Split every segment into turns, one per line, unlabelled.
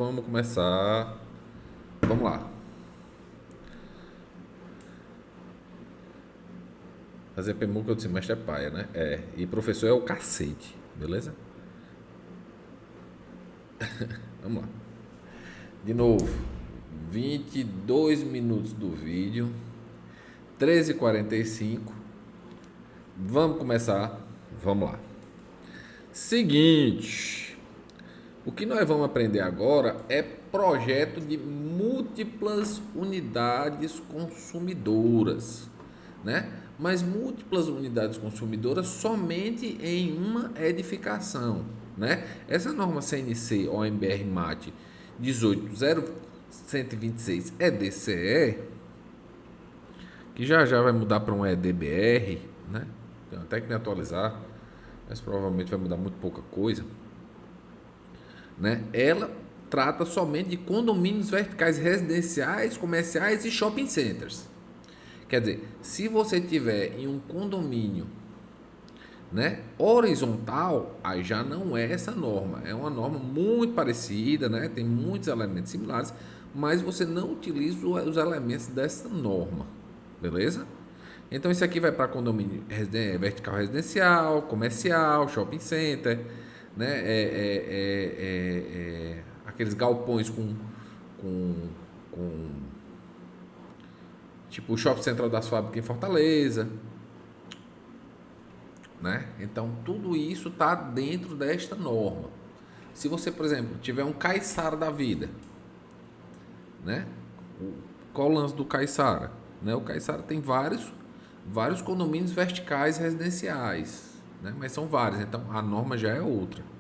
Vamos começar. Vamos lá. Fazer PMUC eu disse, mestre é paia, né? É. E professor é o cacete, beleza? Vamos lá. De novo. 22 minutos do vídeo. 13h45. Vamos começar. Vamos lá. Seguinte. O que nós vamos aprender agora é projeto de múltiplas unidades consumidoras, né? Mas múltiplas unidades consumidoras somente em uma edificação, né? Essa norma CNC OMBR MAT 180.126 EDCE, que já vai mudar para um EDBR, né? Tem até que me atualizar, mas provavelmente vai mudar muito pouca coisa, né? Ela trata somente de condomínios verticais residenciais, comerciais e shopping centers. Quer dizer, se você tiver em um condomínio, né, horizontal, aí já não é essa norma. É uma norma muito parecida, né? Tem muitos elementos similares, mas você não utiliza os elementos dessa norma, beleza? Então isso aqui vai para condomínio vertical residencial, comercial, shopping center, né? Aqueles galpões com, com tipo o Shopping Central das Fábricas em Fortaleza, né? Então tudo isso está dentro desta norma. Se você, por exemplo, tiver um Caiçara da vida, né? Qual o lance do Caiçara? Né? O Caiçara tem vários condomínios verticais residenciais, né? Mas são vários, então a norma já é outra.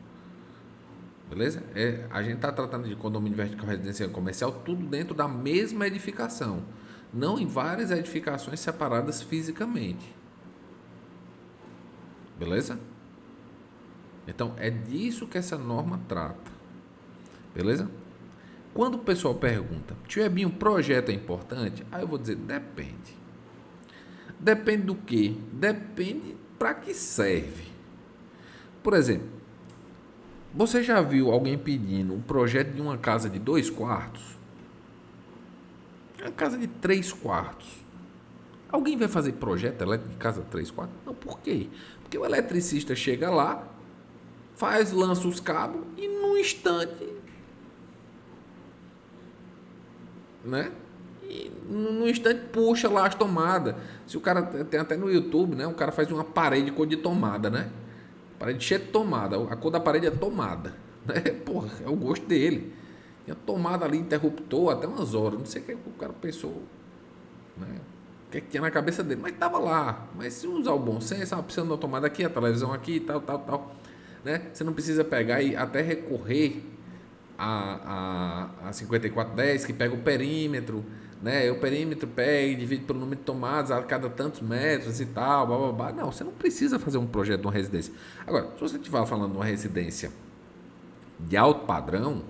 Beleza? A gente está tratando de condomínio vertical residencial e comercial, tudo dentro da mesma edificação, não em várias edificações separadas fisicamente. Beleza? Então é disso que essa norma trata. Beleza? Quando o pessoal pergunta, tio Ebinho, o projeto é importante? Aí eu vou dizer, depende. Depende do quê? Depende para que serve. Por exemplo, você já viu alguém pedindo um projeto de uma casa de 2 quartos? Uma casa de 3 quartos. Alguém vai fazer projeto elétrico de casa de 3 quartos? Não, por quê? Porque o eletricista chega lá, lança os cabos e num instante, né? E num instante puxa lá as tomadas. Se o cara tem até no YouTube, né? O cara faz uma parede cor de tomada, né? Parede cheia de tomada. A cor da parede é tomada, né? Porra, é o gosto dele. Tinha tomada ali, interruptor, até umas horas. Não sei o que o cara pensou, né? O que tinha na cabeça dele. Mas tava lá. Mas se usar o bom senso, precisando de uma tomada aqui, a televisão aqui, tal. Né? Você não precisa pegar e até recorrer a 5410, que pega o perímetro, né? O perímetro pega e divide pelo número de tomadas a cada tantos metros e tal, blá, blá, blá. Não, você não precisa fazer um projeto de uma residência. Agora, se você estiver falando de uma residência de alto padrão,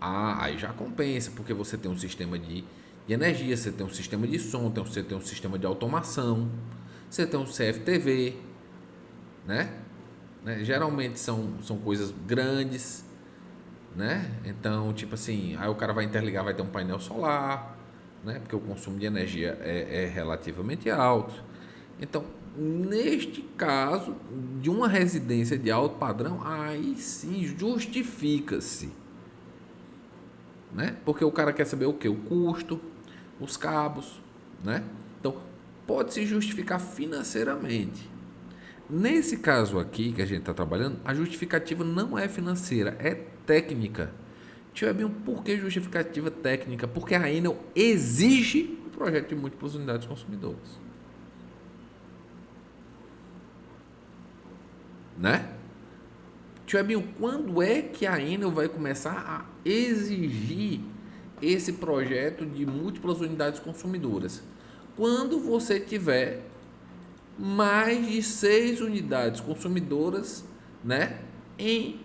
aí já compensa, porque você tem um sistema de energia, você tem um sistema de som, você tem um sistema de automação, você tem um CFTV, né? Geralmente são coisas grandes, né? Então, tipo assim, aí o cara vai interligar, vai ter um painel solar, né? Porque o consumo de energia é relativamente alto. Então, neste caso, de uma residência de alto padrão, aí sim justifica-se, né? Porque o cara quer saber o que? O custo, os cabos, né? Então, pode se justificar financeiramente. Nesse caso aqui que a gente está trabalhando, a justificativa não é financeira, é técnica. Tio Ebinho, por que justificativa técnica? Porque a Enel exige um projeto de múltiplas unidades consumidoras. Né? Tio Ebinho, quando é que a Enel vai começar a exigir esse projeto de múltiplas unidades consumidoras? Quando você tiver mais de 6 unidades consumidoras, né, em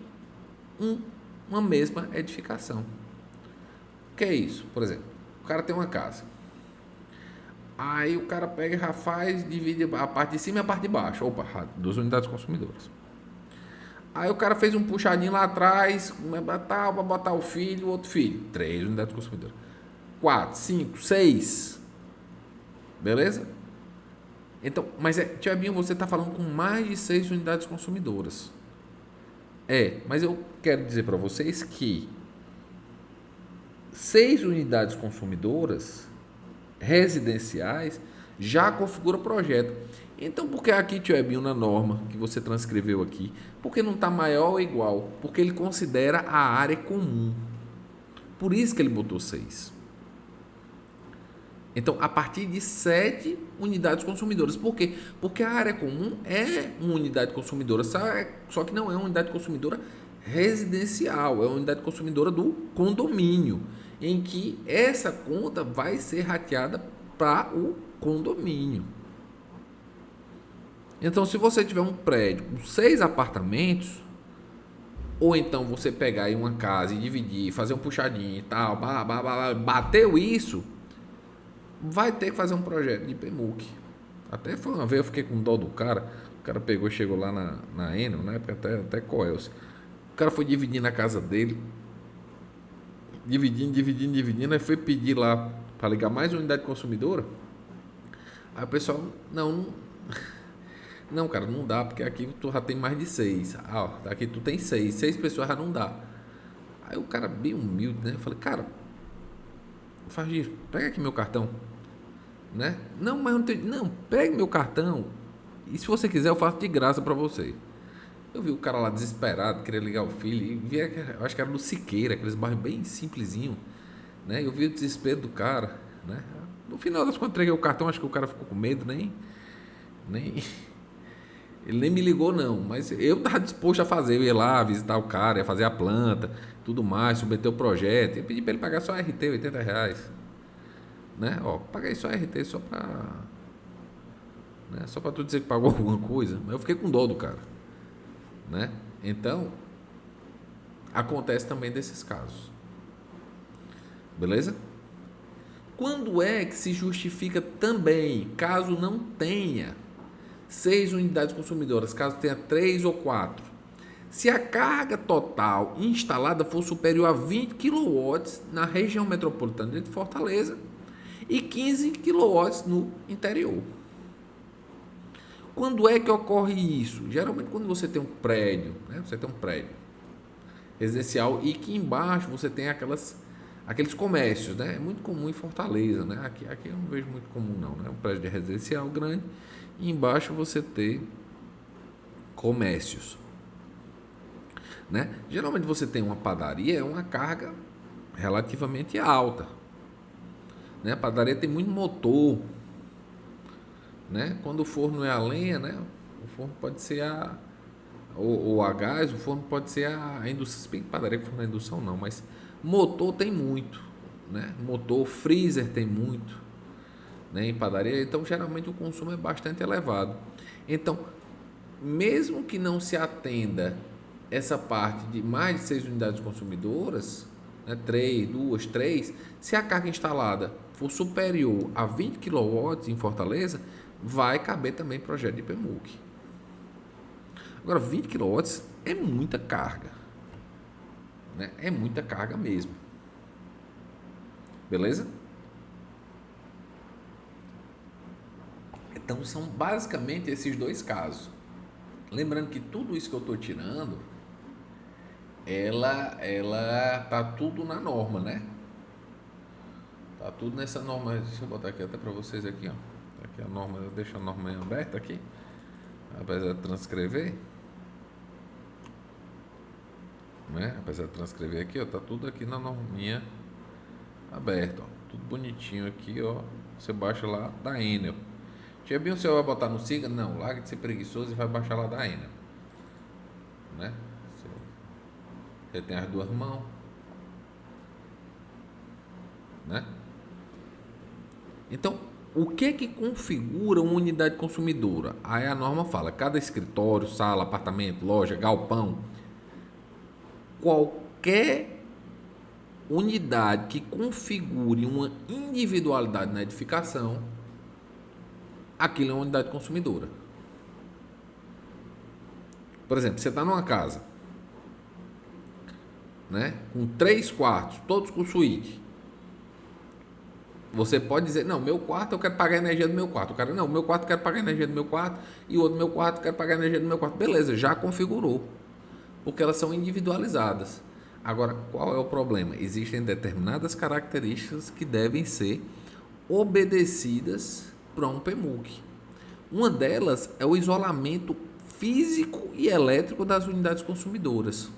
uma mesma edificação. O que é isso? Por exemplo, o cara tem uma casa. Aí o cara pega e já faz, divide a parte de cima e a parte de baixo. Opa, 2 unidades consumidoras. Aí o cara fez um puxadinho lá atrás, para botar o filho, o outro filho. 3 unidades consumidoras. 4, 5, 6. Beleza? Então, mas Tiaguinho, você está falando com mais de 6 unidades consumidoras. Mas eu quero dizer para vocês que 6 unidades consumidoras residenciais já configura projeto. Então, por que aqui, tio Ebinho, na norma que você transcreveu aqui, por que não está maior ou igual? Porque ele considera a área comum. Por isso que ele botou 6. Então, a partir de 7 unidades consumidoras. Por quê? Porque a área comum é uma unidade consumidora, só que não é uma unidade consumidora residencial, é uma unidade consumidora do condomínio, em que essa conta vai ser rateada para o condomínio. Então, se você tiver um prédio com 6 apartamentos, ou então você pegar aí uma casa e dividir, fazer um puxadinho e tal, bateu isso, vai ter que fazer um projeto de PMUC. Até foi uma vez eu fiquei com dó do cara. O cara pegou e chegou lá na Enel, na época até Coelce. O cara foi dividindo a casa dele, dividindo, aí foi pedir lá para ligar mais uma unidade consumidora. Aí o pessoal, não, cara, não dá, porque aqui tu já tem mais de 6. Aqui tu tem 6 pessoas já não dá. Aí o cara bem humilde, né? Eu falei, cara, faz isso, pega aqui meu cartão, né? Não, mas não tem, não, pegue meu cartão e se você quiser eu faço de graça para você. Eu vi o cara lá desesperado, queria ligar o filho, e via, eu acho que era no Siqueira, aqueles bairros bem simplesinho, né? Eu vi o desespero do cara, né? No final das contas, entreguei o cartão, acho que o cara ficou com medo, nem ele nem me ligou não, mas eu tava disposto a fazer, eu ia lá visitar o cara, ia fazer a planta, tudo mais, submeter o projeto, ia pedir para ele pagar só RT, R$ 80, né? Paguei só RT só para, né? Só para tu dizer que pagou alguma coisa, mas eu fiquei com dó do cara, né? Então, acontece também desses casos, beleza? Quando é que se justifica também, caso não tenha 6 unidades consumidoras, caso tenha 3 ou 4, se a carga total instalada for superior a 20 kW na região metropolitana de Fortaleza e 15 kW no interior. Quando é que ocorre isso? Geralmente quando você tem um prédio, né? Você tem um prédio residencial e que embaixo você tem aqueles comércios, né? É muito comum em Fortaleza, né? Aqui eu não vejo muito comum não, né? Um prédio de residencial grande e embaixo você tem comércios, né? Geralmente você tem uma padaria, é uma carga relativamente alta, né? A padaria tem muito motor, né? Quando o forno é a lenha, né? O forno pode ser ou a gás, o forno pode ser a indução, se bem que padaria que forno é indução não, mas motor tem muito, né? Motor, freezer tem muito, né? Em padaria, então geralmente o consumo é bastante elevado. Então, mesmo que não se atenda essa parte de mais de 6 unidades consumidoras, né? 3, se a carga instalada for superior a 20 kW em Fortaleza, vai caber também projeto de PMUC. Agora, 20 kW é muita carga, né? É muita carga mesmo. Beleza? Então, são basicamente esses dois casos. Lembrando que tudo isso que eu estou tirando, ela tá tudo na norma, né? Tá tudo nessa norma. Deixa eu botar aqui até para vocês aqui, ó. Aqui a norma, deixa a norma aberta aqui, apesar de transcrever, né? Apesar de transcrever aqui, ó, tá tudo aqui na norminha aberta, ó. Tudo bonitinho aqui, ó. Você baixa lá da Enel. Tia Binho, você vai botar no Siga? Não, larga de ser preguiçoso e vai baixar lá da Enel, né? Você tem as duas mãos, né? Então, o que configura uma unidade consumidora? Aí a norma fala, cada escritório, sala, apartamento, loja, galpão, qualquer unidade que configure uma individualidade na edificação, aquilo é uma unidade consumidora. Por exemplo, você está numa casa, né, com 3 quartos, todos com suíte. Você pode dizer, não, meu quarto eu quero pagar a energia do meu quarto. O cara, não, meu quarto eu quero pagar a energia do meu quarto. E o outro, meu quarto eu quero pagar a energia do meu quarto. Beleza, já configurou. Porque elas são individualizadas. Agora, qual é o problema? Existem determinadas características que devem ser obedecidas para um PMUC. Uma delas é o isolamento físico e elétrico das unidades consumidoras,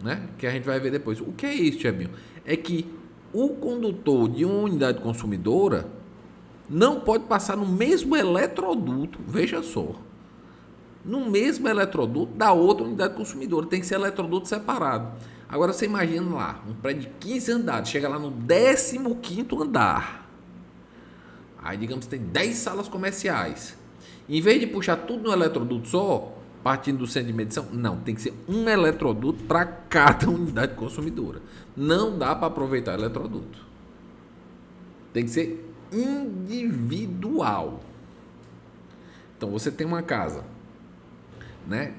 né? Que a gente vai ver depois. O que é isso, Tiaguinho? É que o condutor de uma unidade consumidora não pode passar no mesmo eletroduto, veja só, no mesmo eletroduto da outra unidade consumidora, tem que ser eletroduto separado. Agora você imagina lá, um prédio de 15 andares, chega lá no 15º andar, aí digamos que tem 10 salas comerciais, em vez de puxar tudo no eletroduto só, partindo do centro de medição, não, tem que ser um eletroduto para cada unidade consumidora. Não dá para aproveitar eletroduto. Tem que ser individual. Então você tem uma casa, né?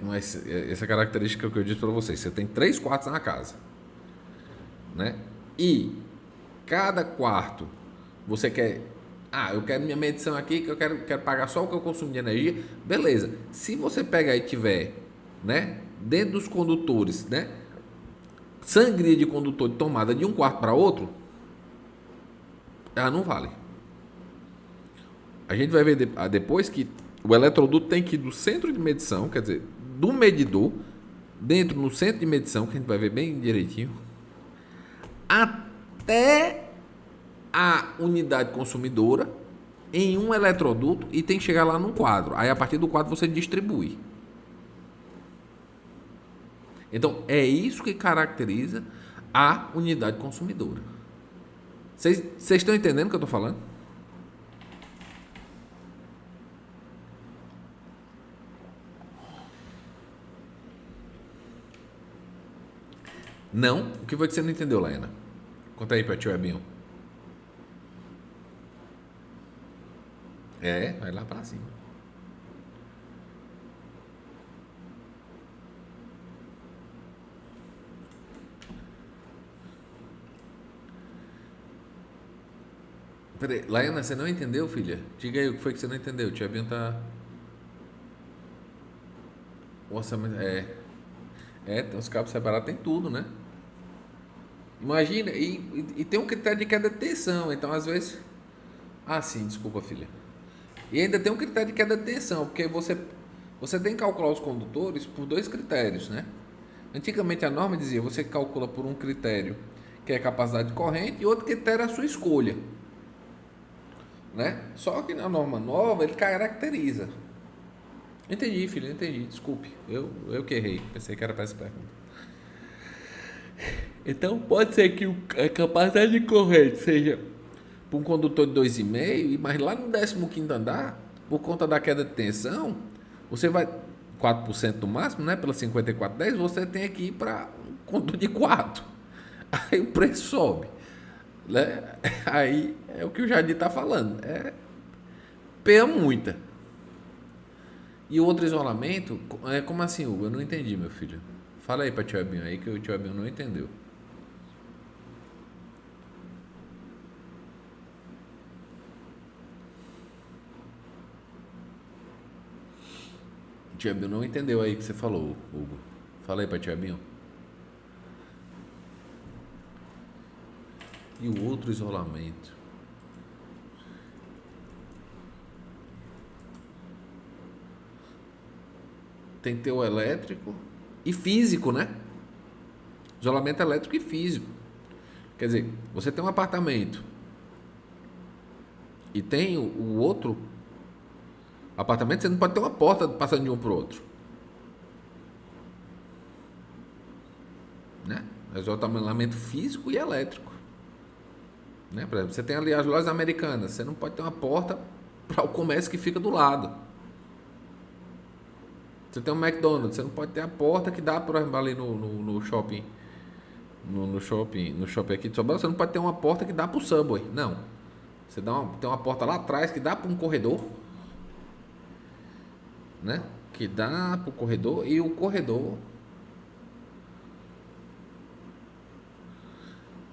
Essa característica que eu disse para vocês. Você tem 3 quartos na casa, né? E cada quarto você quer... eu quero minha medição aqui, que eu quero pagar só o que eu consumo de energia. Beleza. Se você pegar e tiver, né, dentro dos condutores, né, sangria de condutor de tomada de um quarto para outro, não vale. A gente vai ver depois que o eletroduto tem que ir do centro de medição, quer dizer, do medidor, dentro no centro de medição, que a gente vai ver bem direitinho, até a unidade consumidora em um eletroduto e tem que chegar lá num quadro. Aí a partir do quadro você distribui. Então é isso que caracteriza a unidade consumidora. Vocês estão entendendo o que eu estou falando? Não? O que foi que você não entendeu, Laena? Conta aí para tio Ebinho. Vai lá para cima. Peraí, Laena, você não entendeu, filha? Diga aí o que foi que você não entendeu. O tio Ebinho tá... O orçamento... tem os cabos separados, tem tudo, né? Imagina, e tem um critério de queda de tensão, então às vezes... sim, desculpa, filha. E ainda tem um critério de queda de tensão, porque você tem que calcular os condutores por 2 critérios, né? Antigamente a norma dizia, você calcula por um critério que é a capacidade de corrente e outro critério é a sua escolha, né? Só que na norma nova ele caracteriza. Entendi, filho, entendi, desculpe. Eu que errei, pensei que era para essa pergunta. Então pode ser que a capacidade de corrente seja para um condutor de 2,5, mas lá no 15º andar, por conta da queda de tensão, você vai 4% do máximo, né? Pela 5410, você tem que ir para um condutor de 4. Aí o preço sobe, né? Aí é o que o Jardim está falando, pena muita. E o outro isolamento, como assim, Hugo? Eu não entendi, meu filho. Fala aí para o tio Ebinho aí, que o tio Ebinho não entendeu. O Tiabinho não entendeu aí o que você falou, Hugo. Fala aí para Tiabinho. E o outro isolamento? Tem que ter o elétrico e físico, né? Isolamento elétrico e físico. Quer dizer, você tem um apartamento e tem o outro apartamento, você não pode ter uma porta passando de um para o outro, né? É isolamento físico e elétrico, né? Por exemplo, você tem ali as lojas americanas, você não pode ter uma porta para o comércio que fica do lado. Você tem um McDonald's, você não pode ter a porta que dá para ali no shopping, no shopping aqui de Sobral, você não pode ter uma porta que dá para o Subway, não. Tem uma porta lá atrás que dá para um corredor, né? que dá para o corredor, e o corredor,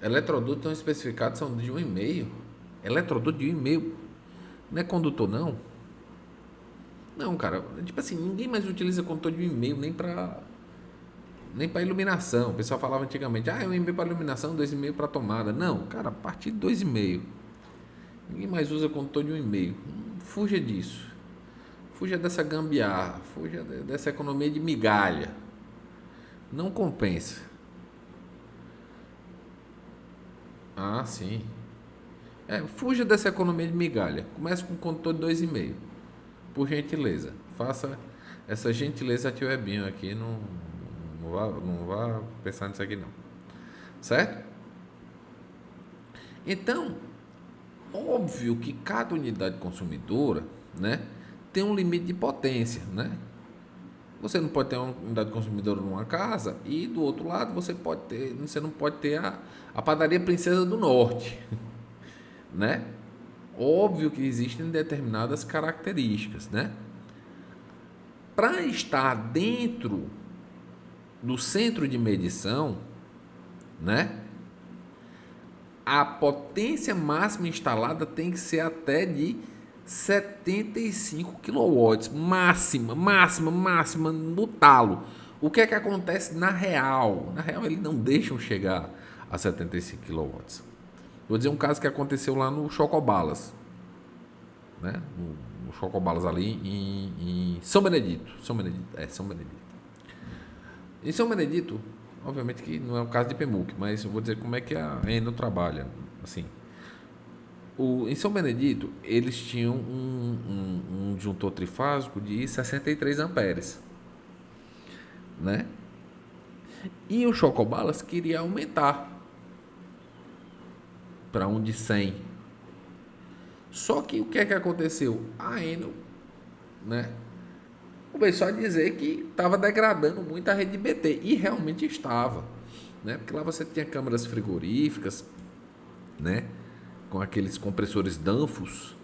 eletrodutos estão especificados, são de 1,5. Eletroduto de 1,5. Não é condutor, não? Não, cara. Tipo assim, ninguém mais utiliza condutor de 1,5 nem para iluminação. O pessoal falava antigamente, 1,5 para iluminação, 2,5 para tomada. Não, cara, a partir de 2,5. Ninguém mais usa condutor de 1,5. Fuja disso. Fuja dessa gambiarra. Fuja dessa economia de migalha. Não compensa. Ah, sim. Fuja dessa economia de migalha. Comece com um condutor de 2,5. Por gentileza. Faça essa gentileza a tio Ebinho aqui. Não vá pensar nisso aqui, não. Certo? Então, óbvio que cada unidade consumidora, né, tem um limite de potência, né? Você não pode ter uma unidade consumidora numa casa e do outro lado você não pode ter a padaria Princesa do Norte, né? Óbvio que existem determinadas características, né? Para estar dentro do centro de medição, né? A potência máxima instalada tem que ser até de 75 kW, máxima no talo. O que é que acontece na real? Na real, eles não deixam chegar a 75 kW. Vou dizer um caso que aconteceu lá no Chocobalas, né? No Chocobalas ali em São Benedito. São Benedito. Em São Benedito, obviamente que não é o caso de Pemuc, mas eu vou dizer como é que a Enel trabalha, assim. Em São Benedito, eles tinham um disjuntor trifásico de 63 amperes, né? E o Chocobalas queria aumentar para um de 100. Só que o que é que aconteceu? A Enel, né, começou a dizer que estava degradando muito a rede BT. E realmente estava, né? Porque lá você tinha câmaras frigoríficas, né, com aqueles compressores Danfoss,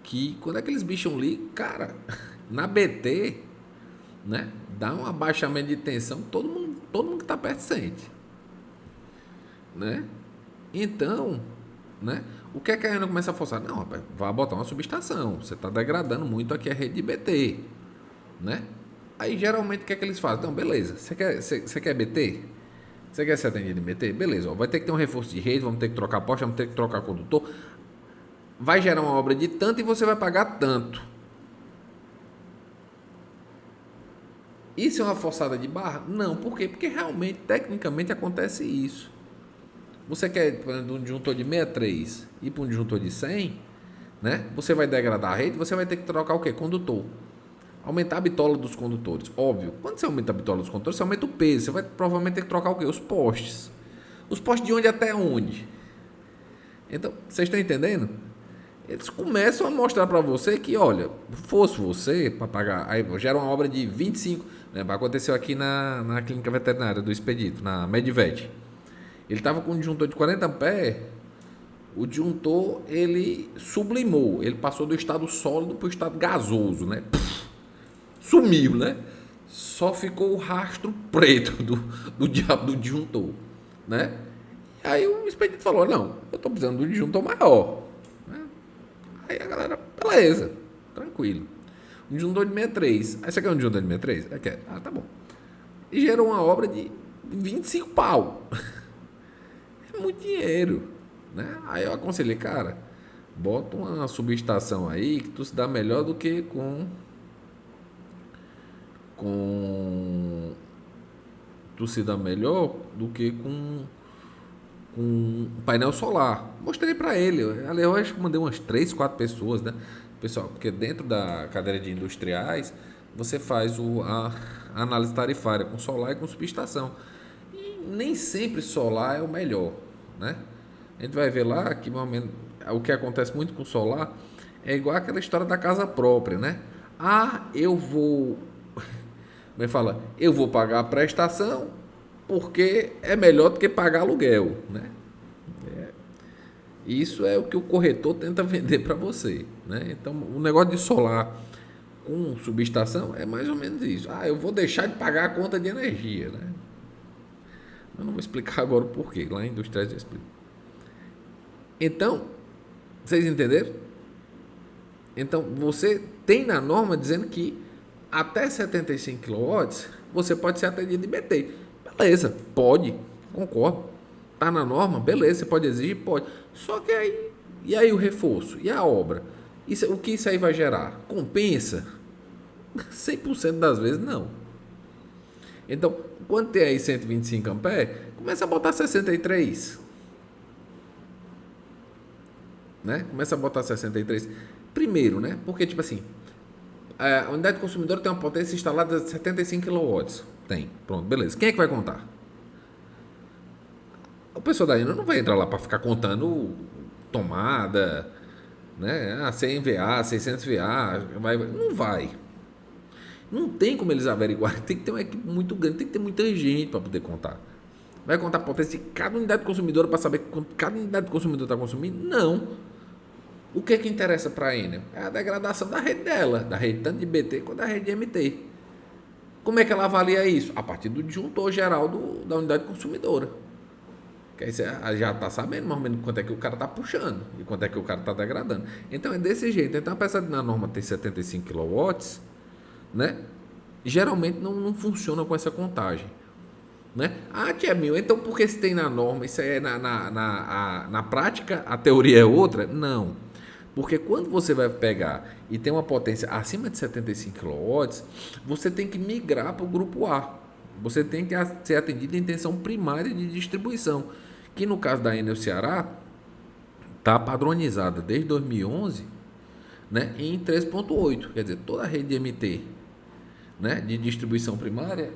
que quando aqueles bichos ligam, cara, na BT, né, dá um abaixamento de tensão, todo mundo que está perto sente, né? Então, né, o que é que a Enel começa a forçar? Não, rapaz, vai botar uma subestação, você está degradando muito aqui a rede de BT, né? Aí geralmente o que é que eles fazem? Então, beleza, você quer BT? Você quer ser atendido em BT? Beleza, vai ter que ter um reforço de rede, vamos ter que trocar poste, vamos ter que trocar condutor. Vai gerar uma obra de tanto e você vai pagar tanto. Isso é uma forçada de barra? Não, por quê? Porque realmente, tecnicamente, acontece isso. Você quer, por exemplo, um disjuntor de 63 e para um disjuntor de 100, né? Você vai degradar a rede, você vai ter que trocar o quê? Condutor. Aumentar a bitola dos condutores. Óbvio, quando você aumenta a bitola dos condutores, você aumenta o peso. Você vai provavelmente ter que trocar o quê? Os postes. Os postes de onde até onde? Então, vocês estão entendendo? Eles começam a mostrar para você que, olha, fosse você para pagar, aí gera uma obra de 25, né? Aconteceu aqui na clínica veterinária do Expedito, na Medvet. Ele estava com um disjuntor de 40 amperes, o disjuntor, ele sublimou, ele passou do estado sólido para o estado gasoso, né? Sumiu, né? Só ficou o rastro preto do diabo do disjuntor, né? Aí o Expedito falou, não, eu estou precisando de um disjuntor maior, né? Aí a galera, beleza, tranquilo. Um disjuntor de 63. Aí você quer um disjuntor de 63? É, quer. Ah, tá bom. E gerou uma obra de 25 pau. É muito dinheiro, né? Aí eu aconselhei, cara, bota uma subestação aí que tu se dá melhor do que com tu se dá melhor do que com um painel solar. Mostrei para ele. Eu acho que mandei umas 3, 4 pessoas, né? Pessoal, porque dentro da cadeira de industriais você faz a análise tarifária com solar e com subestação. E nem sempre solar é o melhor, né? A gente vai ver lá que o que acontece muito com solar é igual aquela história da casa própria, né? Eu vou eu vou pagar a prestação porque é melhor do que pagar aluguel, né? Isso é o que o corretor tenta vender para você, né? Então, o negócio de solar com subestação é mais ou menos isso. Eu vou deixar de pagar a conta de energia, né? Eu não vou explicar agora o porquê, lá em Industriais eu explico. Então, vocês entenderam? Então, você tem na norma dizendo que até 75 kW você pode ser atendido em BT. Beleza, pode, concordo. Está na norma, beleza, você pode exigir, pode. Só que aí, e aí o reforço? E a obra? O que isso aí vai gerar? Compensa? 100% das vezes não. Então, quando tem aí 125 amperes, começa a botar 63. Né? Começa a botar 63. Primeiro, né? Porque, tipo assim, a unidade consumidora tem uma potência instalada de 75 kW. Tem. Pronto, beleza. Quem é que vai contar? O pessoal da Enel não vai entrar lá para ficar contando tomada, né? 100 VA, 600 VA. Não vai. Não tem como eles averiguarem. Tem que ter uma equipe muito grande, tem que ter muita gente para poder contar. Vai contar a potência de cada unidade consumidora para saber quanto cada unidade consumidora está consumindo? Não. O que é que interessa para a Enel? É a degradação da rede dela, da rede tanto de BT quanto da rede de MT. Como é que ela avalia isso? A partir do disjuntor geral da unidade consumidora. Que aí você já está sabendo mais ou menos quanto é que o cara está puxando e quanto é que o cara está degradando. Então é desse jeito. Então, apesar de na norma ter 75 kW, né? Geralmente não funciona com essa contagem. Né? Tia Mil, então por que se tem na norma? Isso aí é na prática, a teoria é outra? Não. Porque quando você vai pegar e tem uma potência acima de 75 kW, você tem que migrar para o grupo A. Você tem que ser atendido em tensão primária de distribuição, que no caso da Enel Ceará está padronizada desde 2011, né, em 3.8. Quer dizer, toda a rede de MT, né, de distribuição primária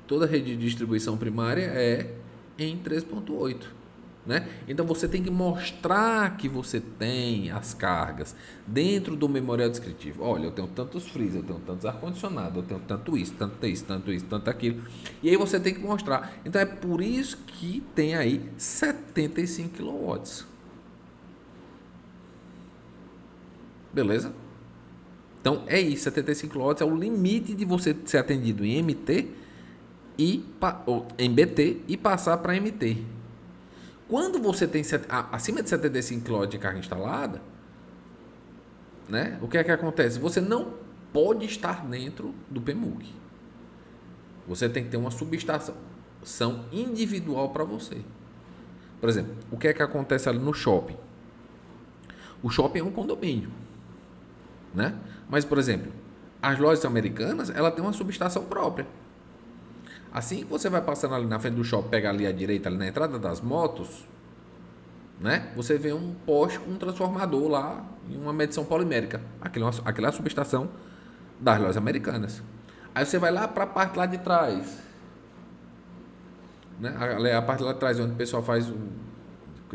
toda a rede de distribuição primária é em 3.8. Né? Então você tem que mostrar que você tem as cargas dentro do memorial descritivo. Olha, eu tenho tantos freezer, eu tenho tantos ar-condicionado, eu tenho tanto isso, tanto aquilo. E aí você tem que mostrar. Então é por isso que tem aí 75 kW. Beleza? Então é isso, 75 kW é o limite de você ser atendido em MT ou em BT e passar para MT. Quando você tem acima de 75 kW de carga instalada, né, o que é que acontece? Você não pode estar dentro do PMUC. Você tem que ter uma subestação individual para você. Por exemplo, o que é que acontece ali no shopping? O shopping é um condomínio, né? Mas, por exemplo, as lojas americanas, ela tem uma subestação própria. Assim que você vai passando ali na frente do shopping, pega ali à direita, ali na entrada das motos, né? Você vê um poste com um transformador lá em uma medição polimérica. Aquela é a subestação das lojas americanas. Aí você vai lá para a parte lá de trás, né? A parte lá de trás onde o pessoal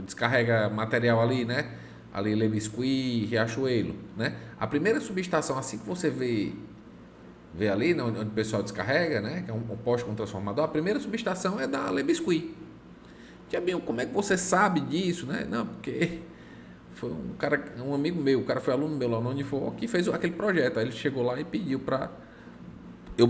descarrega material ali, né? Ali Le Biscuit, Riachuelo, né? A primeira subestação, assim que você vê ali, né, onde o pessoal descarrega, né, que é um poste com transformador, a primeira subestação é da Le Biscuit. Tiaguinho, como é que você sabe disso, né? Não, porque foi um amigo meu, o cara foi aluno meu lá no Unifor, que fez aquele projeto. Aí ele chegou lá e pediu para eu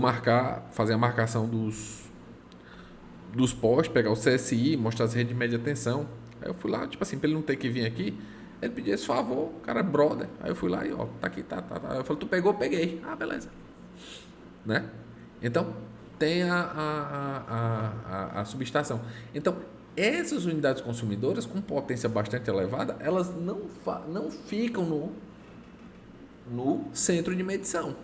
fazer a marcação dos postes, pegar o CSI, mostrar as redes de média tensão. Aí eu fui lá, tipo assim, para ele não ter que vir aqui, ele pediu esse favor, o cara é brother. Aí eu fui lá e ó, tá aqui, tá. Aí eu falei, tu pegou? Peguei. Beleza. Né? Então, tem a subestação. Então, essas unidades consumidoras com potência bastante elevada, elas não ficam no centro de medição.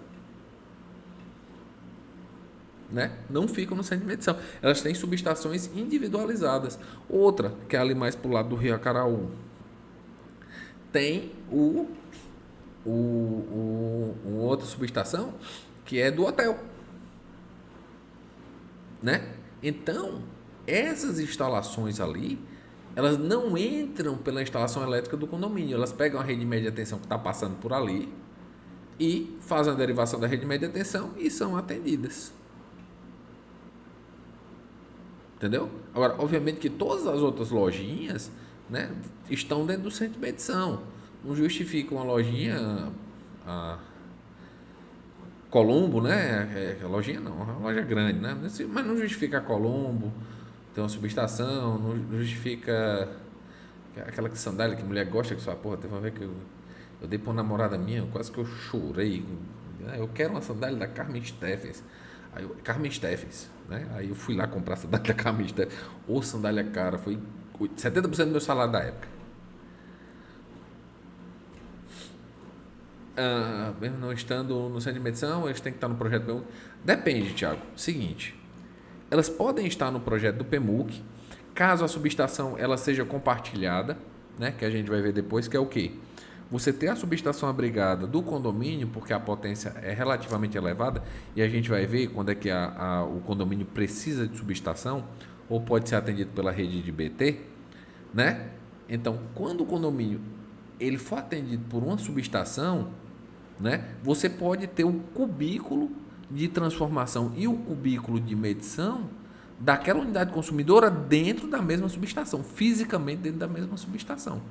Né? Não ficam no centro de medição. Elas têm subestações individualizadas. Outra, que é ali mais para o lado do Rio Acaraú, tem outra subestação que é do hotel, né? Então, essas instalações ali, elas não entram pela instalação elétrica do condomínio, elas pegam a rede de média tensão que está passando por ali e fazem a derivação da rede de média tensão e são atendidas. Entendeu? Agora, obviamente que todas as outras lojinhas, né, estão dentro do centro de medição. Não justifica uma lojinha a Colombo, né? A lojinha não, a loja grande, né? Mas não justifica a Colombo ter uma subestação, não justifica aquela que sandália que mulher gosta, que sua porra, teve uma vez que eu dei pra uma namorada minha, quase que eu chorei. Eu quero uma sandália da Carmen Steffens. Carmen Steffens, né? Aí eu fui lá comprar a sandália da Carmen Steffens. Ô, sandália cara, foi 70% do meu salário da época. Mesmo não estando no centro de medição, eles têm que estar no projeto PMUC. Depende, Thiago. Seguinte, elas podem estar no projeto do PMUC, caso a subestação ela seja compartilhada, né? Que a gente vai ver depois, que é o quê? Você ter a subestação abrigada do condomínio, porque a potência é relativamente elevada, e a gente vai ver quando é que o condomínio precisa de subestação, ou pode ser atendido pela rede de BT, né? Então, quando o condomínio ele for atendido por uma subestação, né, você pode ter o cubículo de transformação e o cubículo de medição daquela unidade consumidora dentro da mesma subestação, fisicamente dentro da mesma subestação.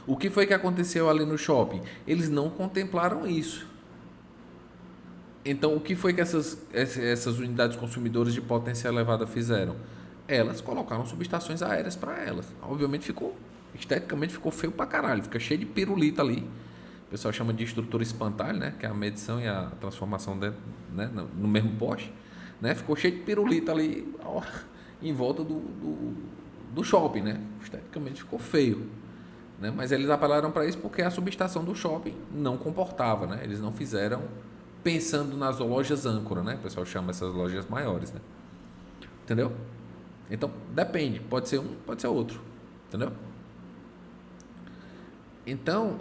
O que foi que aconteceu ali no shopping? Eles não contemplaram isso. Então, o que foi que essas unidades consumidoras de potência elevada fizeram? Elas colocaram subestações aéreas para elas. Obviamente esteticamente ficou feio pra caralho, fica cheio de pirulita ali. O pessoal chama de estrutura espantalho, né? Que é a medição e a transformação dentro, né? No mesmo poste. Né? Ficou cheio de pirulita ali ó, em volta do shopping, né? Esteticamente ficou feio. Né? Mas eles apelaram para isso porque a subestação do shopping não comportava, né? Eles não fizeram pensando nas lojas âncora, né? O pessoal chama essas lojas maiores, né? Entendeu? Então, depende. Pode ser um, pode ser outro. Entendeu? Então,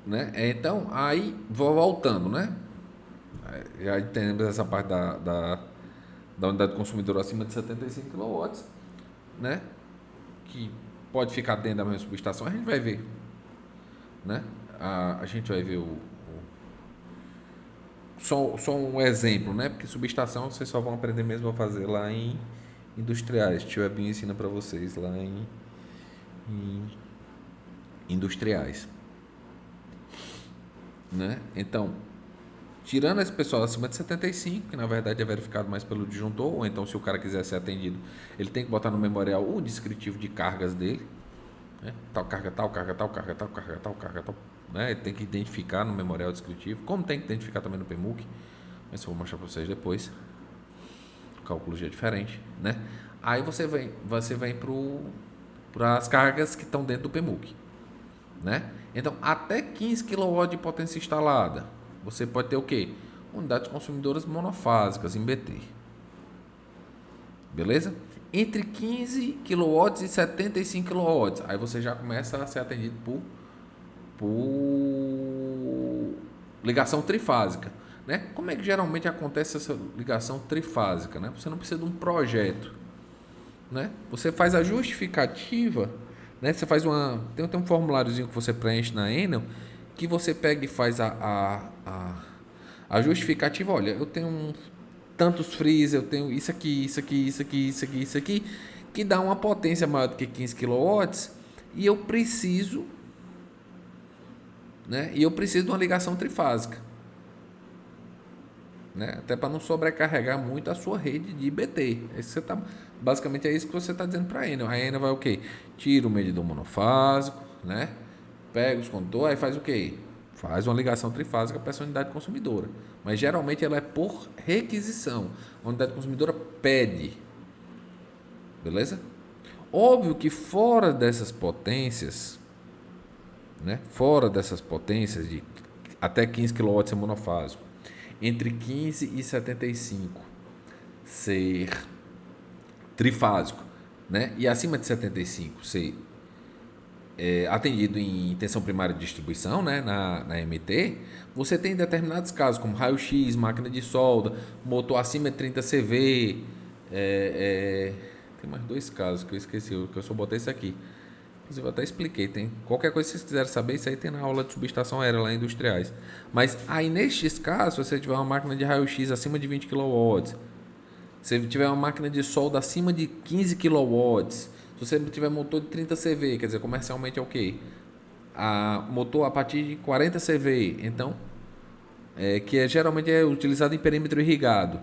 né? Então, aí, vou voltando, né? Já entendemos essa parte da unidade consumidora acima de 75 kW, né? Que pode ficar dentro da mesma subestação, a gente vai ver, né? A gente vai ver só um exemplo, né? Porque subestação vocês só vão aprender mesmo a fazer lá em industriais. Se tiver bem, ensina para vocês lá em industriais, né? Então, tirando esse pessoal acima de 75, que na verdade é verificado mais pelo disjuntor, ou então se o cara quiser ser atendido, ele tem que botar no memorial o descritivo de cargas dele, né? Tal carga, tal carga, tal carga, tal carga, tal carga, tal, né? Ele tem que identificar no memorial descritivo, como tem que identificar também no PMUC, mas eu vou mostrar para vocês depois. O cálculo já é diferente, né? Aí você vem para as cargas que estão dentro do PMUC, né? Então, até 15 kW de potência instalada, você pode ter o quê? Unidades consumidoras monofásicas em BT. Beleza? Entre 15 kW e 75 kW, aí você já começa a ser atendido por ligação trifásica, né? Como é que geralmente acontece essa ligação trifásica, né? Você não precisa de um projeto, né? Você faz a justificativa, né? Você faz tem um formuláriozinho que você preenche na Enel, que você pega e faz a justificativa. Olha, eu tenho tantos freezer, eu tenho isso aqui, isso aqui, isso aqui, isso aqui, isso aqui, que dá uma potência maior do que 15 kW, e eu preciso, né? E eu preciso de uma ligação trifásica, né? Até para não sobrecarregar muito a sua rede de IBT. Basicamente é isso que você está dizendo para a Enel. A Enel vai o quê? Tira o medidor monofásico, né? Pega os condutores, aí faz o quê? Faz uma ligação trifásica para essa unidade consumidora. Mas geralmente ela é por requisição. A unidade consumidora pede. Beleza? Óbvio que fora dessas potências, né? Fora dessas potências de até 15 kW é monofásico, entre 15 e 75 ser trifásico, né? E acima de 75 ser atendido em tensão primária de distribuição, né? na MT, você tem determinados casos, como raio-x, máquina de solda, motor acima de 30 CV. Tem mais dois casos que eu esqueci, que eu só botei esse aqui. Inclusive eu até expliquei, tem qualquer coisa que vocês quiserem saber, isso aí tem na aula de subestação aérea lá em industriais. Mas aí nestes casos, se você tiver uma máquina de raio-x acima de 20 kW, se tiver uma máquina de solda acima de 15 kW, se Se você tiver motor de 30 CV, quer dizer, comercialmente é o quê? Motor a partir de 40 CV, então, geralmente é utilizado em perímetro irrigado,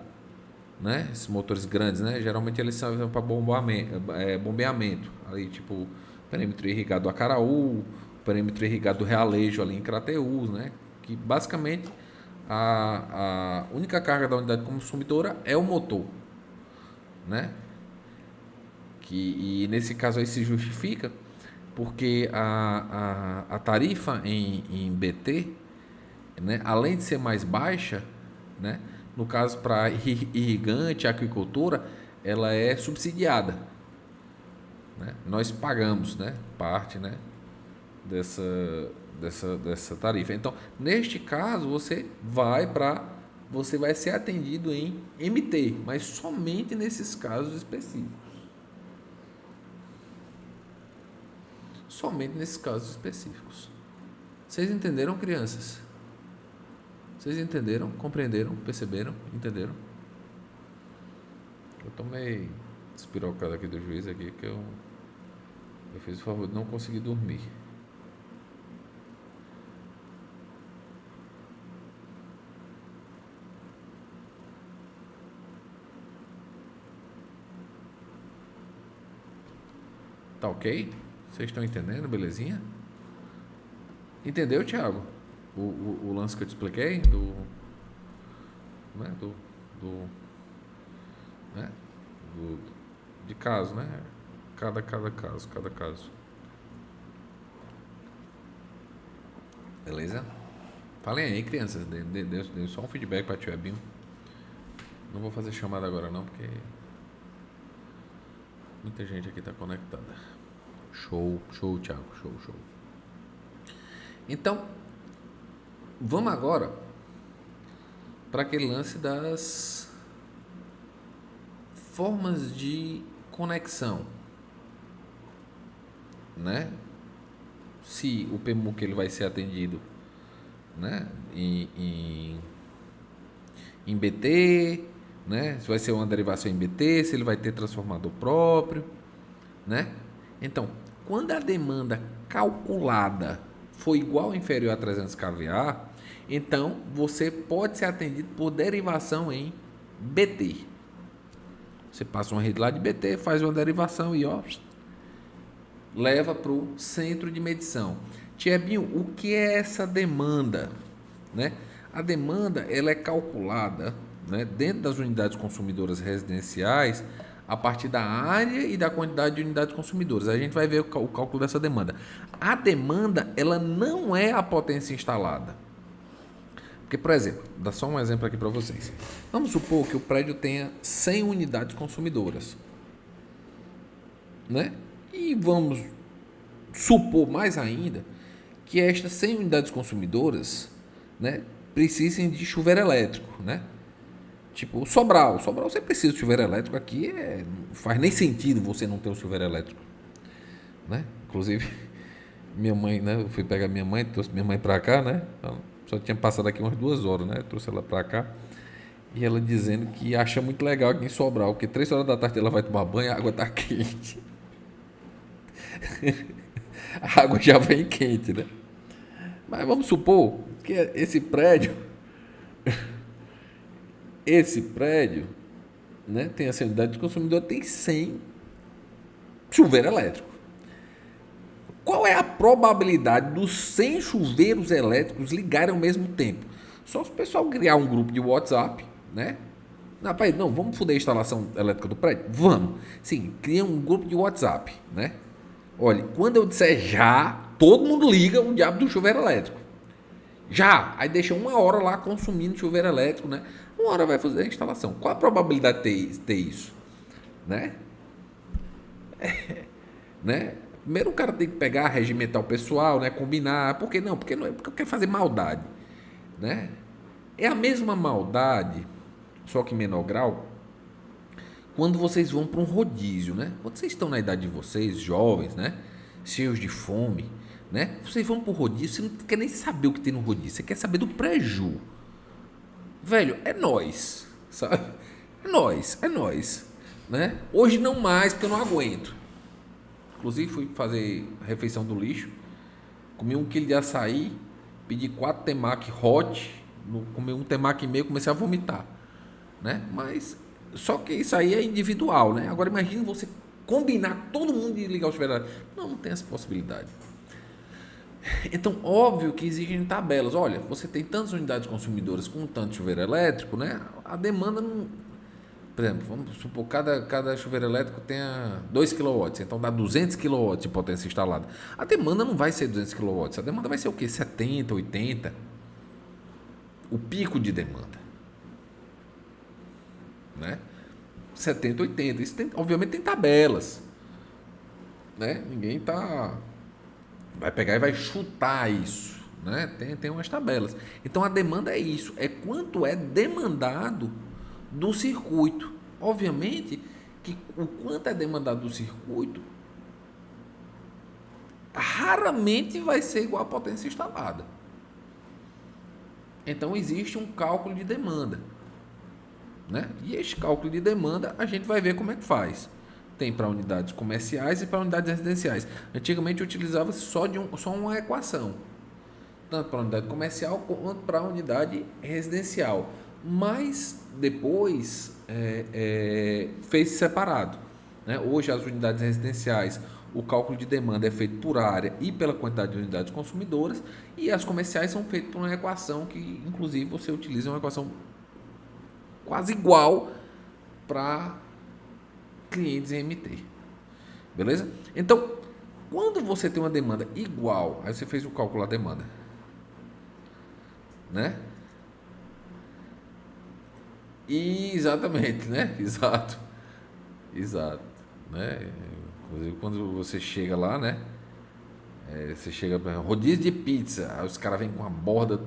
né? Esses motores grandes, né? Geralmente eles servem para bombeamento, ali tipo perímetro irrigado do Acaraú, perímetro irrigado do Realejo ali em Crateús, né? Que basicamente a única carga da unidade consumidora é o motor, né? E nesse caso aí se justifica porque a tarifa em BT, né, além de ser mais baixa, né, no caso para irrigante, aquicultura, ela é subsidiada, né? Nós pagamos, né, parte, né, dessa tarifa. Então, neste caso, você vai ser atendido em MT, mas somente nesses casos específicos. Somente nesses casos específicos. Vocês entenderam, crianças? Vocês entenderam? Compreenderam? Perceberam? Entenderam? Eu tomei espirocada aqui do juiz aqui que eu fiz o favor de não conseguir dormir. Tá ok? Vocês estão entendendo, belezinha? Entendeu, Thiago? O lance que eu te expliquei né, né, de caso, né? Cada caso. Beleza? Falem aí, crianças. Dê só um feedback para tio Ebinho. Não vou fazer chamada agora não, porque muita gente aqui está conectada. Show, Thiago. Show. Então, vamos agora para aquele lance das formas de conexão, né? Se o PMUC ele vai ser atendido, né, em BT, né? Se vai ser uma derivação em BT, se ele vai ter transformador próprio, né? Então, quando a demanda calculada for igual ou inferior a 300 kVA, então você pode ser atendido por derivação em BT. Você passa uma rede lá de BT, faz uma derivação e leva para o centro de medição. Tiebinho, o que é essa demanda? Né? A demanda ela é calculada, né, dentro das unidades consumidoras residenciais a partir da área e da quantidade de unidades consumidoras. A gente vai ver o cálculo dessa demanda. A demanda ela não é a potência instalada. Porque, por exemplo, dá só um exemplo aqui para vocês. Vamos supor que o prédio tenha 100 unidades consumidoras, né? E vamos supor mais ainda que estas 100 unidades consumidoras, né, precisem de chuveiro elétrico, né? Tipo, Sobral você precisa de chuveiro elétrico aqui, não faz nem sentido você não ter um chuveiro elétrico, né? Inclusive, minha mãe, né? Eu fui pegar minha mãe, trouxe minha mãe pra cá, né? Então, só tinha passado aqui umas 2 horas, né? Eu trouxe ela pra cá e ela dizendo que acha muito legal aqui em Sobral, porque 3 horas da tarde ela vai tomar banho, a água tá quente. A água já vem quente, né? Mas vamos supor que esse prédio, né, tem a unidade de consumidor, tem 100 chuveiro elétrico. Qual é a probabilidade dos 100 chuveiros elétricos ligarem ao mesmo tempo? Só se o pessoal criar um grupo de WhatsApp, né? Rapaz, não, vamos foder a instalação elétrica do prédio? Vamos. Sim, cria um grupo de WhatsApp, né? Olha, quando eu disser já, todo mundo liga o diabo do chuveiro elétrico. Já. Aí deixa 1 hora lá consumindo chuveiro elétrico, né? 1 hora vai fazer a instalação. Qual a probabilidade de ter isso? Né? Né? Primeiro o cara tem que pegar, regimentar o pessoal, né? Combinar. Por que não? Porque não é porque eu quero fazer maldade, né? É a mesma maldade, só que em menor grau, quando vocês vão para um rodízio, né? Quando vocês estão na idade de vocês, jovens, né? Cheios de fome, né? Vocês vão para o rodízio, você não quer nem saber o que tem no rodízio, você quer saber do preju. Velho, é nós, sabe? É nós, né? Hoje não mais, porque eu não aguento. Inclusive fui fazer refeição do lixo, comi 1 quilo de açaí, pedi 4 temaki hot, comi um temaki e meio, comecei a vomitar, né? Mas só que isso aí é individual, né? Agora imagine você combinar todo mundo de ligar o chuveiro elétrico. Não tem essa possibilidade. Então, óbvio que existem tabelas. Olha, você tem tantas unidades consumidoras com tanto chuveiro elétrico, né? A demanda não. Por exemplo, vamos supor que cada chuveiro elétrico tenha 2 kW, então dá 200 kW de potência instalada. A demanda não vai ser 200 kW, a demanda vai ser o quê? 70, 80. O pico de demanda, né? 70, 80. Isso tem, obviamente tem tabelas, né? Ninguém vai pegar e vai chutar isso, né? Tem umas tabelas. Então a demanda é isso, é quanto é demandado do circuito. Obviamente que o quanto é demandado do circuito raramente vai ser igual à potência instalada. Então existe um cálculo de demanda, né? E este cálculo de demanda a gente vai ver como é que faz. Tem para unidades comerciais e para unidades residenciais. Antigamente utilizava-se só uma equação, tanto para a unidade comercial quanto para a unidade residencial. Mas depois fez separado, né? Hoje as unidades residenciais, o cálculo de demanda é feito por área e pela quantidade de unidades consumidoras, e as comerciais são feitas por uma equação que, inclusive, você utiliza uma equação quase igual para clientes em MT. Beleza? Então, quando você tem uma demanda igual, aí você fez o cálculo da demanda, né? E exatamente, né? Exato, né? Inclusive quando você chega lá, né? Você chega para rodízio de pizza, aí os caras vêm com a borda,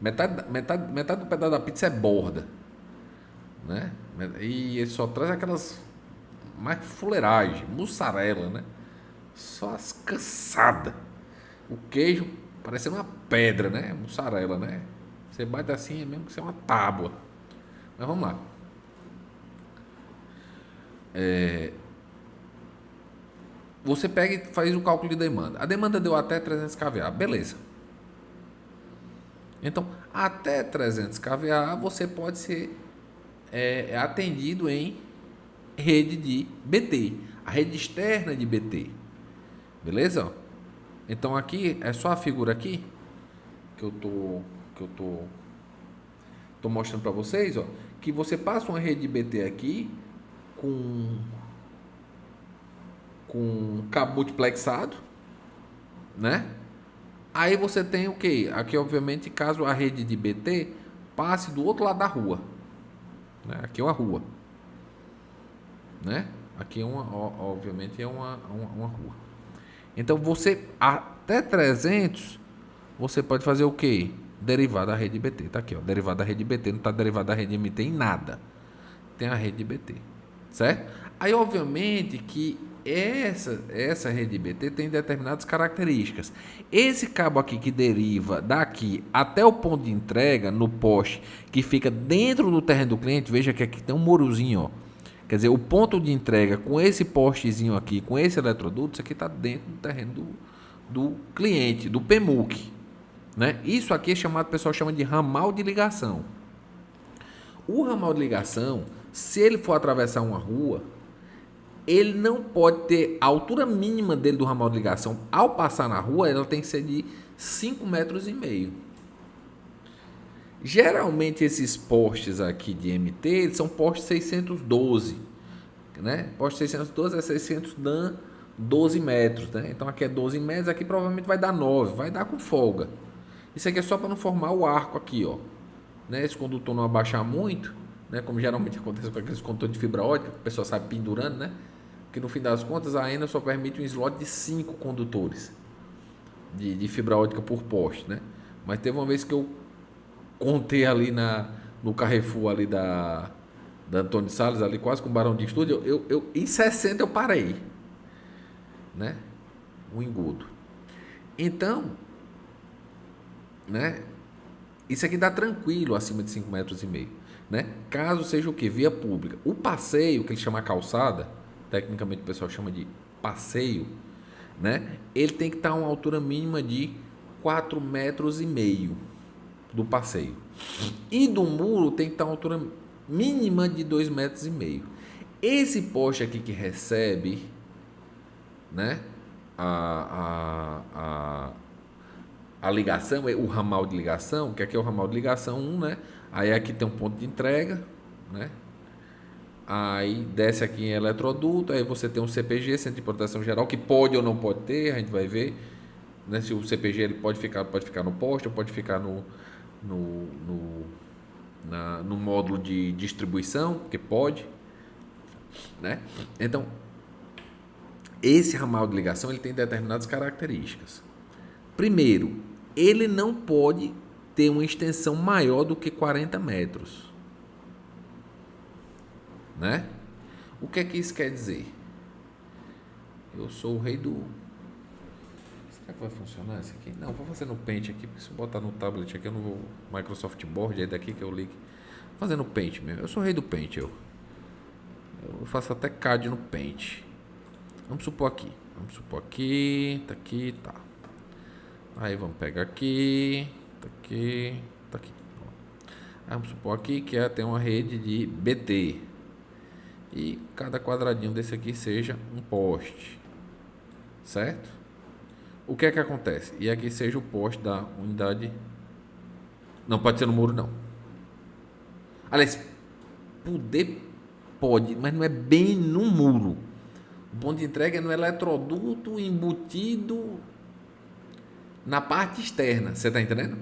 metade do pedaço da pizza é borda, né? E ele só traz aquelas mais fuleiragem, mussarela, né? Só as cansadas. O queijo parecendo uma pedra, né? Mussarela, né? Você bate assim, é mesmo que você é uma tábua. Mas vamos lá. Você pega e faz o cálculo de demanda. A demanda deu até 300 kVA, beleza. Então, até 300 kVA você pode ser atendido em rede de BT, a rede externa de BT. Beleza? Então aqui é só a figura aqui que eu tô mostrando para vocês, ó, que você passa uma rede de BT aqui com cabo multiplexado, né? Aí você tem o que? Aqui, obviamente, caso a rede de BT passe do outro lado da rua, né? Aqui é uma rua, né? Aqui obviamente é uma rua. Então você até 300 você pode fazer o que? Derivada da rede BT. Tá aqui, ó, derivada da rede BT, não está derivada da rede MT em nada. Tem a rede BT, certo? Aí obviamente que essa rede BT tem determinadas características. Esse cabo aqui que deriva daqui até o ponto de entrega no poste que fica dentro do terreno do cliente, veja que aqui tem um murozinho, ó. Quer dizer, o ponto de entrega com esse postezinho aqui, com esse eletroduto, isso aqui está dentro do terreno do cliente, do PMUC, né? Isso aqui é chamado, o pessoal chama de ramal de ligação. O ramal de ligação, se ele for atravessar uma rua, ele não pode ter a altura mínima dele do ramal de ligação. Ao passar na rua, ela tem que ser de 5,5 metros. Geralmente esses postes aqui de MT, eles são postes 612, né? Poste 612 é 600 dan 12 metros, né? Então aqui é 12 metros, aqui provavelmente vai dar 9, vai dar com folga. Isso aqui é só para não formar o arco aqui, ó, né? Esse condutor não abaixar muito, né? Como geralmente acontece com aqueles condutores de fibra ótica, a pessoa sabe pendurando, né? Porque no fim das contas a ENA só permite um slot de 5 condutores de fibra ótica por poste, né? Mas teve uma vez que eu contei ali no Carrefour ali da Antônio Salles, ali quase com o Barão de Estúdio, eu em 60 eu parei, né? Um engodo. Então, né? Isso aqui dá tranquilo acima de 5,5 metros, né? Caso seja o que? Via pública. O passeio, que ele chama calçada, tecnicamente o pessoal chama de passeio, né? Ele tem que estar a uma altura mínima de 4,5 metros do passeio. E do muro tem que estar a uma altura mínima de 2,5 metros. Esse poste aqui que recebe, né, a ligação, o ramal de ligação, que aqui é o ramal de ligação 1, né? Aí aqui tem um ponto de entrega, né? Aí desce aqui em eletroduto, aí você tem um CPG, Centro de Proteção Geral, que pode ou não pode ter, a gente vai ver, né? Se o CPG ele pode ficar no poste ou pode ficar no, no módulo de distribuição, que pode, né? Então, esse ramal de ligação ele tem determinadas características. Primeiro, ele não pode ter uma extensão maior do que 40 metros. Né? O que é que isso quer dizer? Eu sou o rei do... Será que vai funcionar isso aqui? Não, vou fazer no Paint aqui, porque se eu botar no tablet aqui eu não vou... Microsoft Board, é daqui que eu ligo. Vou fazer no Paint mesmo. Eu sou o rei do Paint, eu faço até CAD no Paint. Vamos supor aqui. Tá aqui, tá. Aí vamos pegar aqui, tá aqui, tá aqui. Aí vamos supor aqui que tem uma rede de BT. E cada quadradinho desse aqui seja um poste, certo? O que é que acontece? E aqui seja o poste da unidade. Não pode ser no muro, não. Aliás, pode, mas não é bem no muro. O ponto de entrega é no eletroduto embutido na parte externa. Você está entendendo?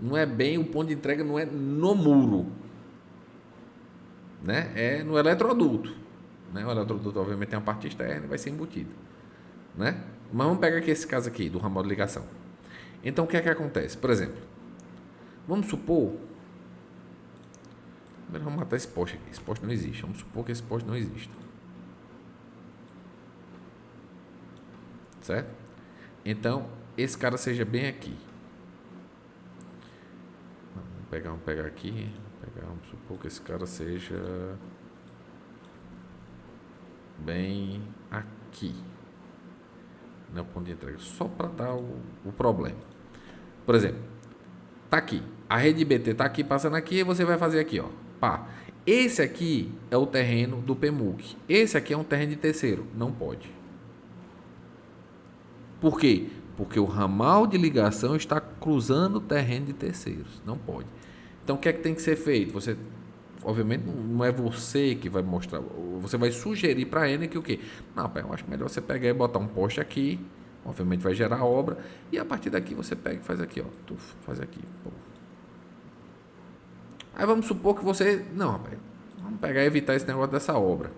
Não é bem o ponto de entrega, não é no muro. Né? É no eletroduto, né? O eletroduto obviamente tem a parte externa e vai ser embutido, né? Mas vamos pegar aqui esse caso aqui do ramal de ligação. Então o que é que acontece? Por exemplo, vamos supor, vamos matar esse poste aqui. Esse poste não existe. Vamos supor que esse poste não existe, certo? Então esse cara seja bem aqui. Vamos pegar aqui. Vamos supor que esse cara seja bem aqui, no ponto de entrega, só para dar o problema. Por exemplo, tá aqui, a rede BT tá aqui, passando aqui, e você vai fazer aqui, ó, pá. Esse aqui é o terreno do PMUC, esse aqui é um terreno de terceiro, não pode. Por quê? Porque o ramal de ligação está cruzando o terreno de terceiros, não pode. Então, o que é que tem que ser feito? Você, obviamente, não é você que vai mostrar. Você vai sugerir para a Enel que o quê? Não, pai, eu acho melhor você pegar e botar um poste aqui. Obviamente, vai gerar obra. E a partir daqui, você pega e faz aqui, ó. Tu faz aqui. Pô. Aí, vamos supor que você... Não, rapaz, vamos pegar e evitar esse negócio dessa obra.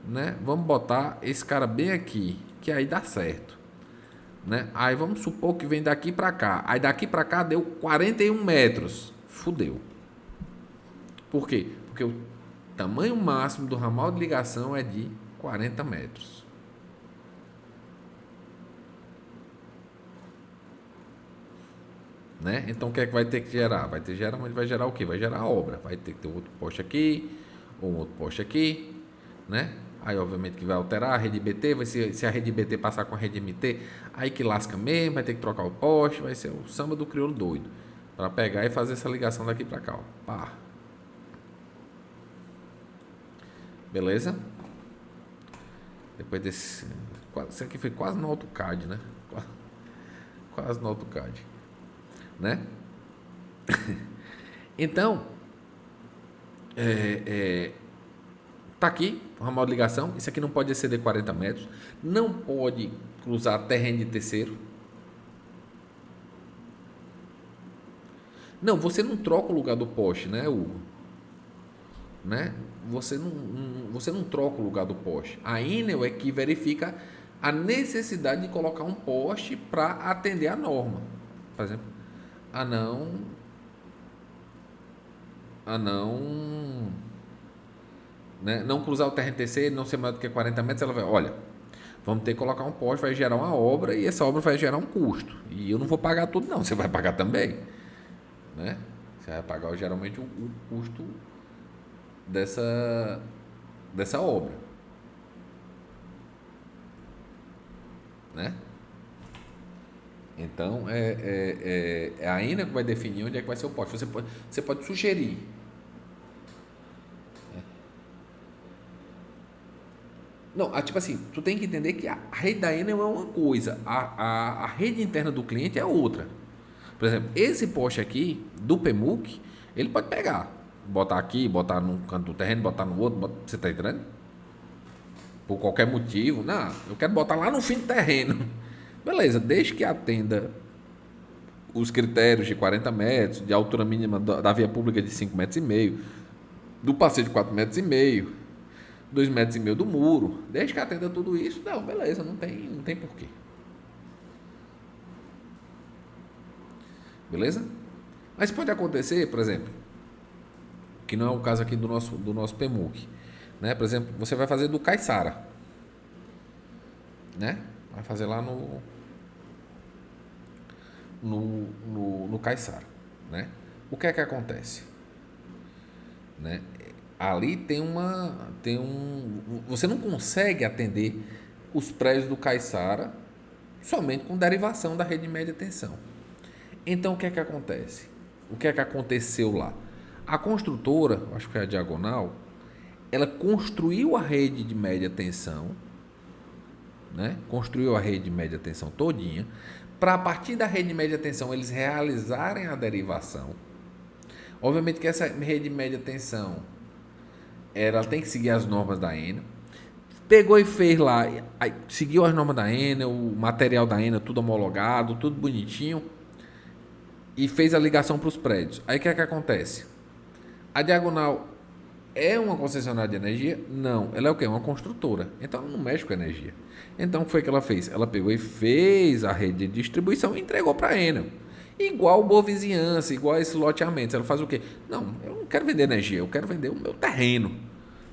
Né? Vamos botar esse cara bem aqui, que aí dá certo. Né? Aí, vamos supor que vem daqui para cá. Aí, daqui para cá, deu 41 metros. Fudeu. Por quê? Porque o tamanho máximo do ramal de ligação é de 40 metros. Né? Então o que é que vai ter que gerar? Vai gerar o quê? Vai gerar obra. Vai ter que ter outro poste aqui, ou outro poste aqui, né? Aí obviamente que vai alterar a rede BT, se a rede BT passar com a rede MT, aí que lasca mesmo, vai ter que trocar o poste, vai ser o samba do crioulo doido. Para pegar e fazer essa ligação daqui para cá, ó. Pá. Beleza? Depois desse... Isso aqui foi quase no AutoCAD, né? Quase no AutoCAD. Né? Então, tá aqui o ramal de ligação. Isso aqui não pode exceder 40 metros. Não pode cruzar terreno de terceiro. Não, você não troca o lugar do poste, né, Hugo? Né? Você não troca o lugar do poste. A Enel é que verifica a necessidade de colocar um poste para atender a norma. Por exemplo, não cruzar o terreno terceiro, não ser maior do que 40 metros, ela vai, olha, vamos ter que colocar um poste, vai gerar uma obra e essa obra vai gerar um custo. E eu não vou pagar tudo não, você vai pagar também. Né? Você vai pagar geralmente o custo dessa obra. né? Então, é a ENA que vai definir onde é que vai ser o poste. Você pode sugerir. Não, tipo assim, tu tem que entender que a rede da ENA é uma coisa, a rede interna do cliente é outra. Por exemplo, esse poste aqui, do PMUC, ele pode pegar, botar aqui, botar num canto do terreno, botar no outro, você tá entendendo? Por qualquer motivo. Não, eu quero botar lá no fim do terreno. Beleza, desde que atenda os critérios de 40 metros, de altura mínima da via pública de 5,5 metros, do passeio de 4,5 metros, 2,5 metros do muro, desde que atenda tudo isso, não, beleza, não tem porquê. Beleza? Mas pode acontecer, por exemplo, que não é o caso aqui do nosso PMUC, né? Por exemplo, você vai fazer do Caiçara, né? Vai fazer lá no Caiçara, né? O que é que acontece, né? Ali você não consegue atender os prédios do Caiçara somente com derivação da rede de média tensão. Então o que é que acontece? O que é que aconteceu lá? A construtora, acho que foi a Diagonal, ela construiu a rede de média tensão, né? Construiu a rede de média tensão todinha, para a partir da rede de média tensão eles realizarem a derivação. Obviamente que essa rede de média tensão ela tem que seguir as normas da ENA. Pegou e fez lá, seguiu as normas da ENA, o material da ENA, tudo homologado, tudo bonitinho, e fez a ligação para os prédios. Aí o que é que acontece? A Diagonal é uma concessionária de energia? Não. Ela é o quê? Uma construtora. Então ela não mexe com energia. Então o que foi que ela fez? Ela pegou e fez a rede de distribuição e entregou para a Enel. Igual boa vizinhança, igual esse loteamento. Ela faz o quê? Não, eu não quero vender energia, eu quero vender o meu terreno.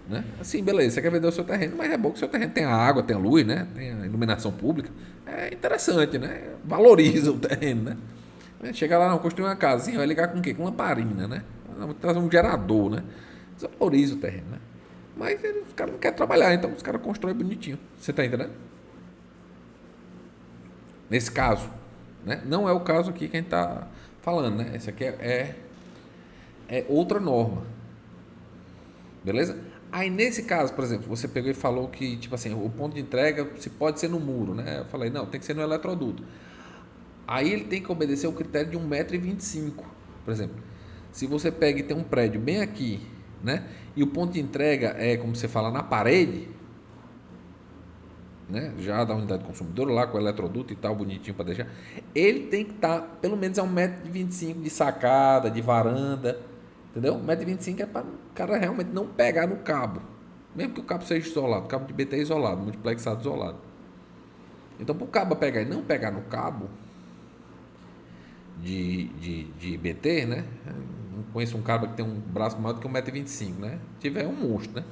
Né? Assim, beleza, você quer vender o seu terreno, mas é bom que o seu terreno tenha água, tenha luz, né? Tenha iluminação pública. É interessante, né? Valoriza o terreno, né? Chega lá, não, construir uma casinha, vai ligar com o quê? Com lamparina, né? Trazer um gerador, né? Desvaloriza o terreno, né? Mas os caras não querem trabalhar, então os caras constroem bonitinho. Você tá entendendo? Nesse caso, né? Não é o caso aqui que a gente tá falando, né? Esse aqui é outra norma. Beleza? Aí nesse caso, por exemplo, você pegou e falou que, tipo assim, o ponto de entrega se pode ser no muro, né? Eu falei, não, tem que ser no eletroduto. Aí ele tem que obedecer o critério de 1,25 m. Por exemplo, se você pega e tem um prédio bem aqui, né? E o ponto de entrega é, como você fala, na parede, né? Já da unidade consumidora, lá com o eletroduto e tal, bonitinho para deixar. Ele tem que estar pelo menos a 1,25 m de sacada, de varanda, entendeu? 1,25 m é para o cara realmente não pegar no cabo. Mesmo que o cabo seja isolado, o cabo de BT isolado, multiplexado isolado. Então, para o cabo pegar e não pegar no cabo de BT, né? Não conheço um cara que tem um braço maior do que 1,25 m, né? Se tiver, é um monstro, né?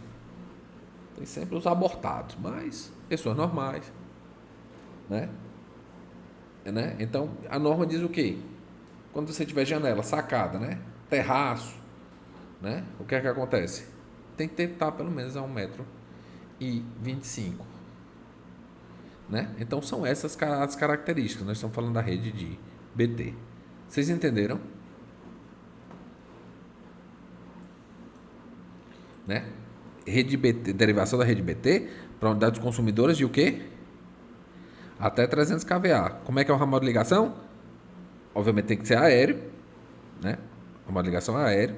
Tem sempre os abortados, mas pessoas normais, né? Então, a norma diz o quê? Quando você tiver janela, sacada, né? Terraço, né? O que é que acontece? Tem que estar pelo menos a 1,25 m, né? Então, são essas as características. Nós estamos falando da rede de BT. Vocês entenderam? Né? Rede BT, derivação da rede BT para unidades consumidoras de o quê? Até 300 kVA. Como é que é o ramal de ligação? Obviamente tem que ser aéreo, né? Ramal de ligação aéreo.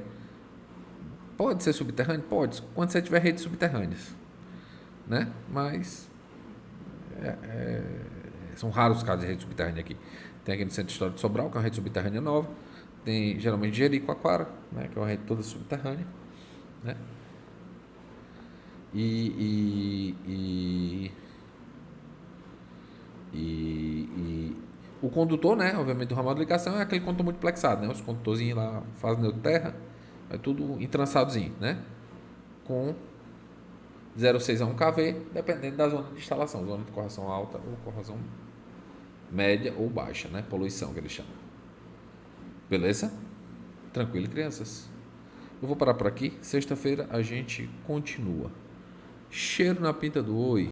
Pode ser subterrâneo? Pode, quando você tiver redes subterrâneas, né? Mas são raros os casos de rede subterrânea aqui. Tem aqui no Centro Histórico de Sobral, que é uma rede subterrânea nova. Tem geralmente Jericoacoara, né? Que é uma rede toda subterrânea, né? E o condutor, né? Obviamente, do ramal de ligação é aquele condutor multiplexado, né? Os condutorzinhos lá fazem neutro-terra, é tudo entrançadozinho, né? Com 0,6 a 1 kV, dependendo da zona de instalação, zona de corrosão alta ou corrosão média ou baixa, né? Poluição que eles chamam. Beleza? Tranquilo, crianças? Eu vou parar por aqui. Sexta-feira a gente continua. Cheiro na pinta do oi.